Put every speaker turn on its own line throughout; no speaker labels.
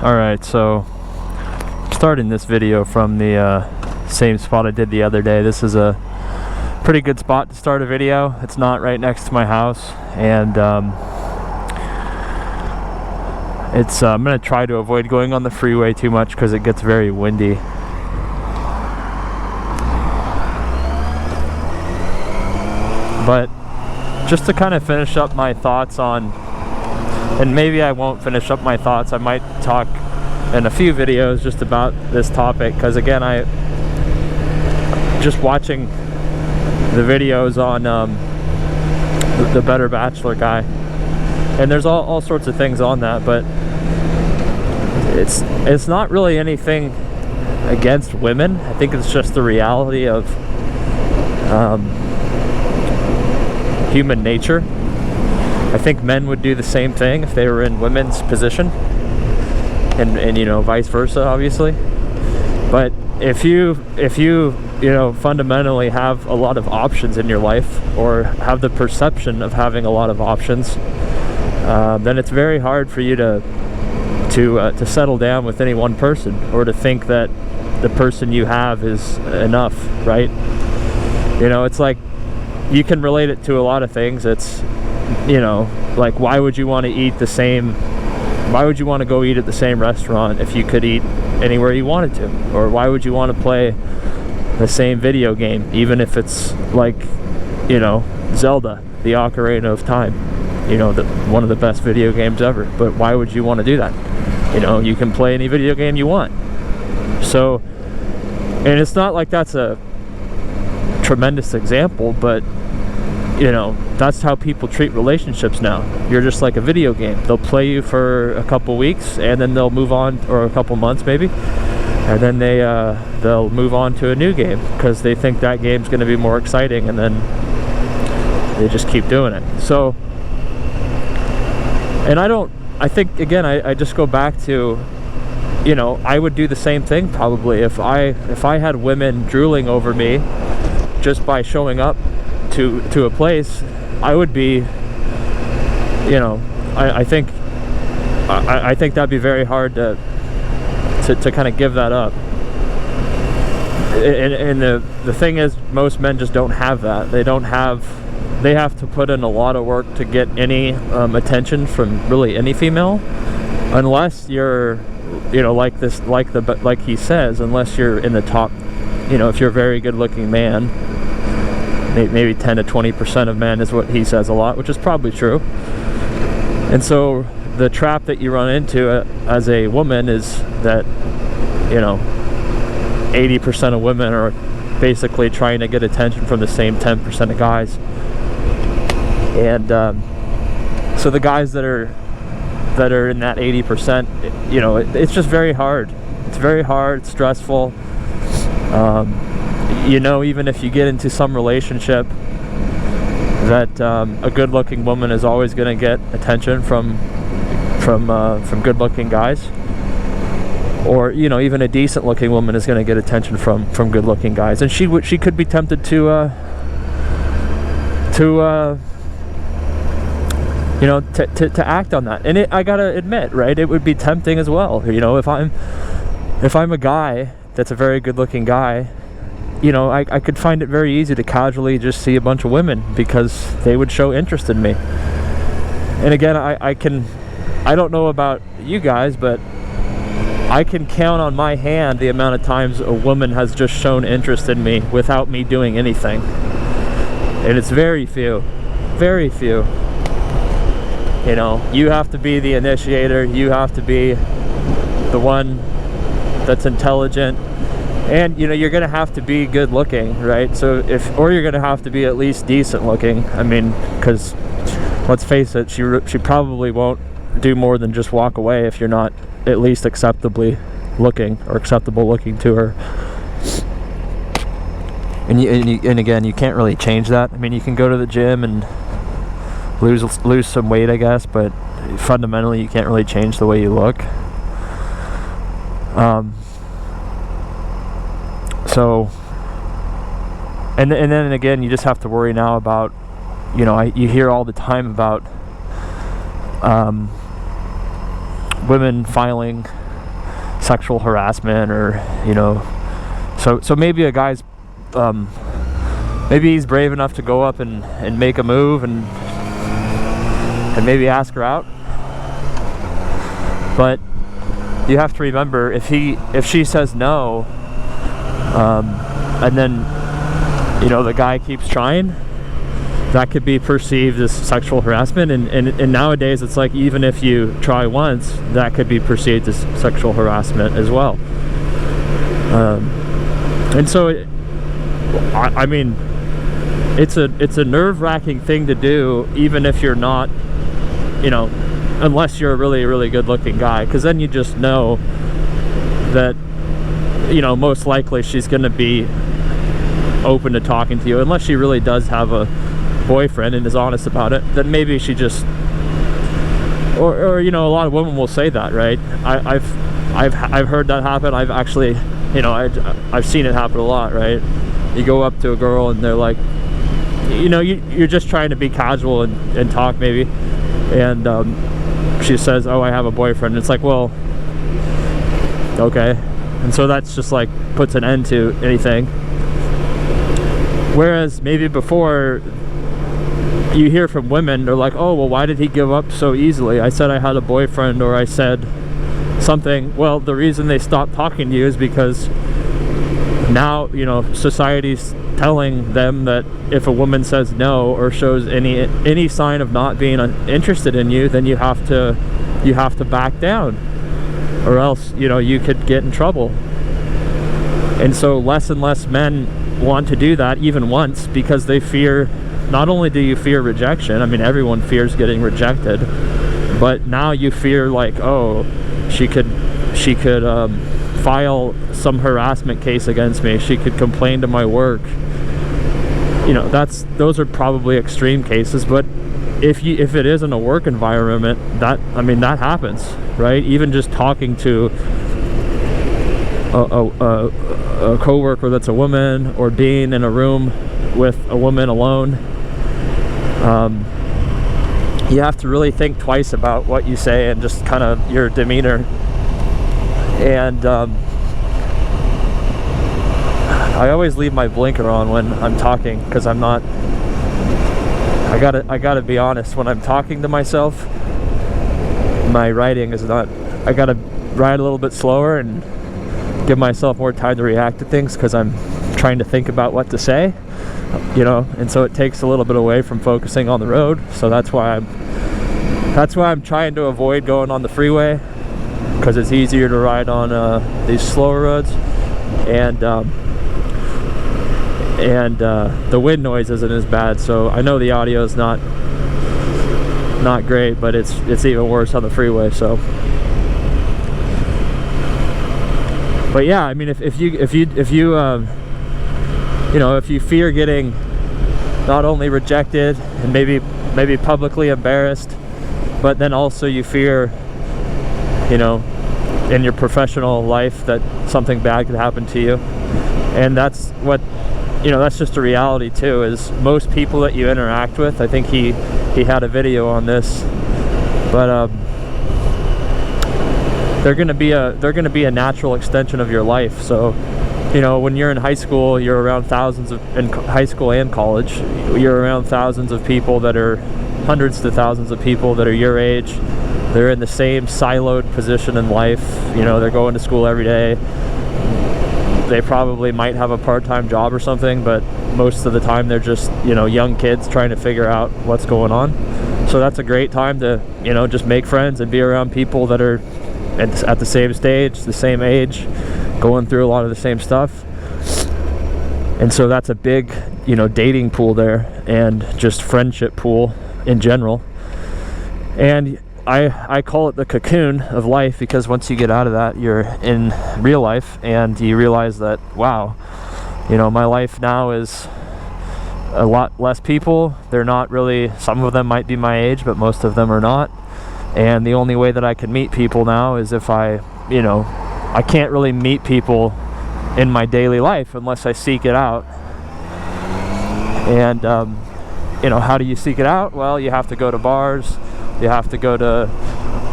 Alright, so starting this video from the same spot I did the other day. This is a pretty good spot to start a video. It's not right next to my house, and I'm going to try to avoid going on the freeway too much because it gets very windy. But just to kind of finish up my thoughts on, and maybe I won't finish up my thoughts, I might talk in a few videos just about this topic, because again, I just watching the videos on the Better Bachelor guy, and there's all sorts of things on that, but it's not really anything against women. I think it's just the reality of human nature. I think men would do the same thing if they were in women's position, and you know, vice versa, obviously. But if you fundamentally have a lot of options in your life, or have the perception of having a lot of options, then it's very hard for you to settle down with any one person, or to think that the person you have is enough, right? You know, it's like, you can relate it to a lot of things. It's, you know, like, why would you want to go eat at the same restaurant if you could eat anywhere you wanted to? Or why would you want to play the same video game, even if it's like, you know, Zelda, the Ocarina of Time, you know, one of the best video games ever? But why would you want to do that? You know, you can play any video game you want. So, and it's not like that's a tremendous example, but you know, that's how people treat relationships now. You're just like a video game. They'll play you for a couple weeks, and then they'll move on, or a couple months maybe, and then they'll move on to a new game because they think that game's going to be more exciting, and then they just keep doing it. So, and I think again, I just go back to, you know, I would do the same thing probably if I had women drooling over me just by showing up to a place. I would be, you know, I think that'd be very hard to kind of give that up. And the thing is, most men just don't have that. They have to put in a lot of work to get any attention from really any female, unless you're, you know, like he says, unless you're in the top, you know, if you're a very good looking man. Maybe 10 to 20% of men is what he says a lot, which is probably true. And so the trap that you run into as a woman is that, you know, 80% of women are basically trying to get attention from the same 10% of guys. And so the guys that are in that 80%, you know, it's just very hard. It's very hard, it's stressful. You know, even if you get into some relationship, that a good-looking woman is always going to get attention from good-looking guys, or, you know, even a decent-looking woman is going to get attention from good-looking guys, and she could be tempted to act on that. And I gotta admit, right, it would be tempting as well. You know, if I'm a guy that's a very good-looking guy, you know, I could find it very easy to casually just see a bunch of women because they would show interest in me. And again, I don't know about you guys, but I can count on my hand the amount of times a woman has just shown interest in me without me doing anything. And it's very few. Very few. You know, you have to be the initiator. You have to be the one that's intelligent. And, you know, you're going to have to be good looking, right? So or you're going to have to be at least decent looking. I mean, because let's face it, she probably won't do more than just walk away if you're not at least acceptably looking, or acceptable looking to her. And again, you can't really change that. I mean, you can go to the gym and lose some weight, I guess, but fundamentally you can't really change the way you look. So, and then again, you just have to worry now about, you know, you hear all the time about women filing sexual harassment, or so maybe a guy's maybe he's brave enough to go up and make a move and maybe ask her out. But you have to remember, if she says no, and then the guy keeps trying, that could be perceived as sexual harassment. And nowadays it's like, even if you try once, that could be perceived as sexual harassment as well. And so I mean, it's a nerve-wracking thing to do, even if you're not, unless you're a really, really good-looking guy, because then you just know that, most likely she's going to be open to talking to you, unless she really does have a boyfriend and is honest about it. Then maybe she just, or a lot of women will say that, right? I've heard that happen. I've actually, I've seen it happen a lot, right? You go up to a girl and they're like, you're just trying to be casual and talk maybe, and she says, oh, I have a boyfriend. It's like, well, okay. And so that's just like puts an end to anything. Whereas maybe before, you hear from women, they're like, oh, well, why did he give up so easily? I said I had a boyfriend, or I said something. Well, the reason they stopped talking to you is because now, society's telling them that if a woman says no or shows any sign of not being interested in you, then you have to back down, or else you could get in trouble. And so less and less men want to do that even once, because they fear, not only do you fear rejection, I mean everyone fears getting rejected, but now you fear, like, oh, she could file some harassment case against me, she could complain to my work. Those are probably extreme cases, but if it is in a work environment, that happens, right? Even just talking to a coworker that's a woman, or being in a room with a woman alone, you have to really think twice about what you say and just kind of your demeanor. And I always leave my blinker on when I'm talking, because I gotta be honest, when I'm talking to myself, my writing is not, I gotta write a little bit slower and give myself more time to react to things, because I'm trying to think about what to say, and so it takes a little bit away from focusing on the road. So that's why I'm trying to avoid going on the freeway, because it's easier to ride on these slower roads, and the wind noise isn't as bad. So I know the audio is not great, but it's even worse on the freeway. So, but yeah, I mean, if you fear getting not only rejected and maybe publicly embarrassed, but then also you fear, in your professional life, that something bad could happen to you. And that's what, that's just a reality too, is most people that you interact with, I think he had a video on this, but they're going to be a natural extension of your life. So, when you're in high school, you're around thousands of, in high school and college, you're around thousands of people that are, hundreds to thousands of people that are your age. They're in the same siloed position in life. They're going to school every day. They probably might have a part-time job or something, but most of the time they're just, young kids trying to figure out what's going on. So that's a great time to, just make friends and be around people that are at the same stage, the same age, going through a lot of the same stuff. And so that's a big, dating pool there, and just friendship pool in general. And I call it the cocoon of life, because once you get out of that, you're in real life, and you realize that, wow, my life now is a lot less people. They're not really, some of them might be my age, but most of them are not. And the only way that I can meet people now is if I can't really meet people in my daily life unless I seek it out. And how do you seek it out? Well, you have to go to bars. You have to go to,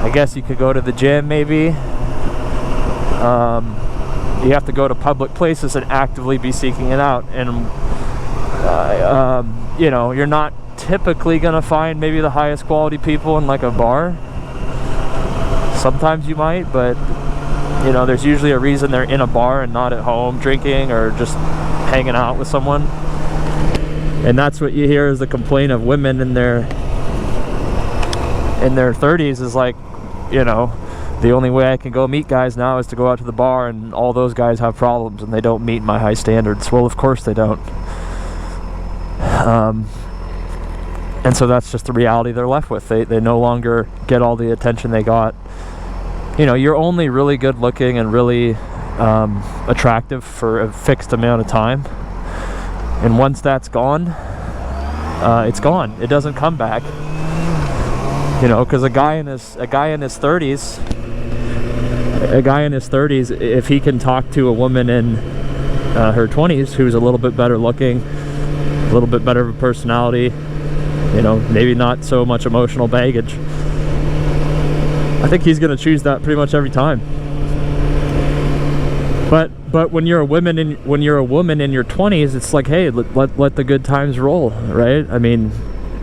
I guess you could go to the gym maybe. You have to go to public places and actively be seeking it out. And you know, you're not typically gonna find maybe the highest quality people in like a bar. Sometimes you might, but you know, there's usually a reason they're in a bar and not at home drinking or just hanging out with someone. And that's what you hear is the complaint of women in their 30s is like, you know, the only way I can go meet guys now is to go out to the bar, and all those guys have problems and they don't meet my high standards. Well, of course they don't. And so that's just the reality they're left with. They no longer get all the attention they got. You know, you're only really good looking and really attractive for a fixed amount of time. And once that's gone, it's gone. It doesn't come back. You know, because a guy in his 30s, if he can talk to a woman in her 20s who's a little bit better looking, a little bit better of a personality, you know, maybe not so much emotional baggage, I think he's going to choose that pretty much every time. But when you're a woman in your 20s, it's like, hey, let the good times roll, right? I mean,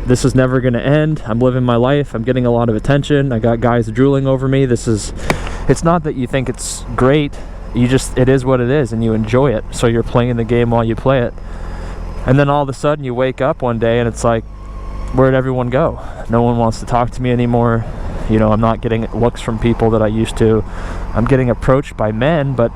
this is never going to end. I'm living my life. I'm getting a lot of attention. I got guys drooling over me. It's not that you think it's great. It is what it is, and you enjoy it. So you're playing the game while you play it. And then all of a sudden you wake up one day and it's like, where'd everyone go? No one wants to talk to me anymore. You know, I'm not getting looks from people that I used to. I'm getting approached by men, but they